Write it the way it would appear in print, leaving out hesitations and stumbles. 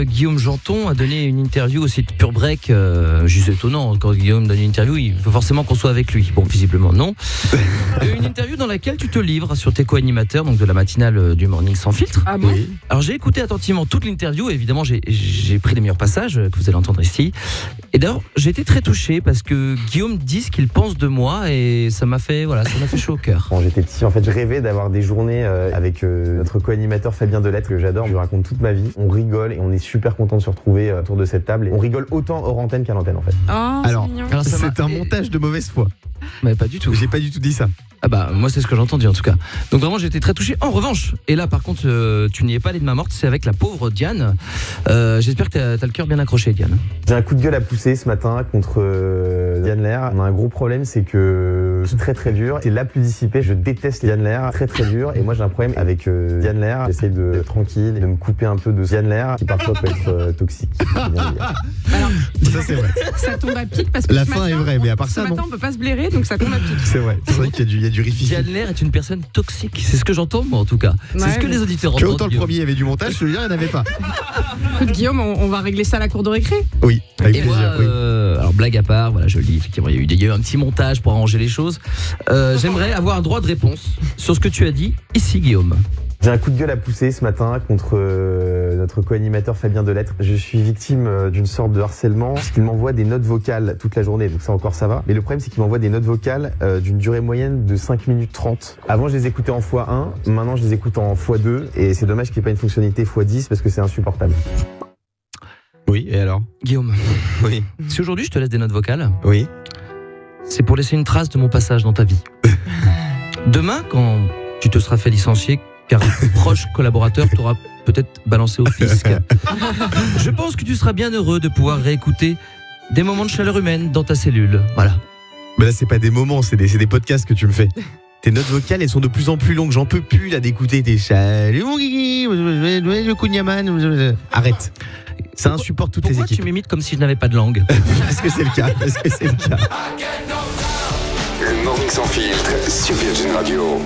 Guillaume Janton a donné une interview au site Pure Break, juste étonnant, quand Guillaume donne une interview, il faut forcément qu'on soit avec lui. Bon, visiblement non. Une interview dans laquelle tu te livres sur tes co-animateurs, donc de la matinale du Morning Sans Filtre. Ah bon ? Oui. Alors j'ai écouté attentivement toute l'interview, et évidemment j'ai pris les meilleurs passages que vous allez entendre ici. Et d'ailleurs, j'ai été très touché parce que Guillaume dit ce qu'il pense de moi et ça m'a fait chaud au cœur. Quand j'étais petit, en fait, je rêvais d'avoir des journées avec notre co-animateur Fabien Delettre, que j'adore, je lui raconte toute ma vie. On rigole et on est super content de se retrouver autour de cette table. Et on rigole autant hors antenne qu'à l'antenne, en fait. Oh, Alors, c'est mignon. c'est un montage de mauvaise foi. Mais pas du tout. J'ai pas du tout dit ça. Ah bah moi c'est ce que j'ai entendu en tout cas. Donc vraiment j'ai été très touché. En revanche, et là par contre tu n'y es pas allé de main morte, c'est avec la pauvre Diane. J'espère que t'as le cœur bien accroché, Diane. J'ai un coup de gueule à pousser ce matin contre Diane Lair. On a un gros problème, c'est que c'est très très dur. C'est la plus dissipée. Je déteste Diane Lair, très très dur. Et moi j'ai un problème avec Diane Lair. J'essaie d'être tranquille et de me couper un peu de Diane Lair, qui parfois peut être toxique. Alors, Ça, c'est vrai. ça tombe à pic parce que La ce fin matin, est vraie, mais à part ce ça, matin, non. on peut pas se blairer, donc ça tombe à pic. C'est vrai. C'est vrai qu'il y a du rififi. Diane Lair est une personne toxique. C'est ce que j'entends moi en tout cas. C'est Ouais, ce que mais- les auditeurs Que entendent. autant le Guillaume. premier il y avait du montage, celui-là il n'y en avait pas. Écoute, Guillaume, on va régler ça à la cour de récré. Oui, avec Et plaisir. moi, Oui. alors blague à part, voilà, je le dis, effectivement, il y a eu un petit montage pour arranger les choses. J'aimerais avoir un droit de réponse sur ce que tu as dit ici, Guillaume. J'ai un coup de gueule à pousser ce matin contre notre co-animateur Fabien Delettre. Je suis victime d'une sorte de harcèlement, puisqu'il m'envoie des notes vocales toute la journée, donc ça encore ça va. Mais le problème c'est qu'il m'envoie des notes vocales d'une durée moyenne de 5 minutes 30. Avant je les écoutais en x1, maintenant je les écoute en x2, et c'est dommage qu'il n'y ait pas une fonctionnalité x10 parce que c'est insupportable. Oui, et alors? Guillaume, Oui. si aujourd'hui je te laisse des notes vocales, Oui. c'est pour laisser une trace de mon passage dans ta vie. Demain, quand tu te seras fait licencier, car un proche collaborateur t'aura peut-être balancé au fisc, je pense que tu seras bien heureux de pouvoir réécouter des moments de chaleur humaine dans ta cellule. Voilà. Mais là, c'est pas des moments, c'est des podcasts que tu me fais. Tes notes vocales, elles sont de plus en plus longues. J'en peux plus là d'écouter tes salut mon Guigui, le Kouniaman. Arrête. Ça insupporte toutes les Pourquoi tu équipes. m'imites comme si je n'avais pas de langue? Est-ce que c'est le cas? Est-ce que c'est le cas? Le Morning Sans Filtre sur Virgin Radio.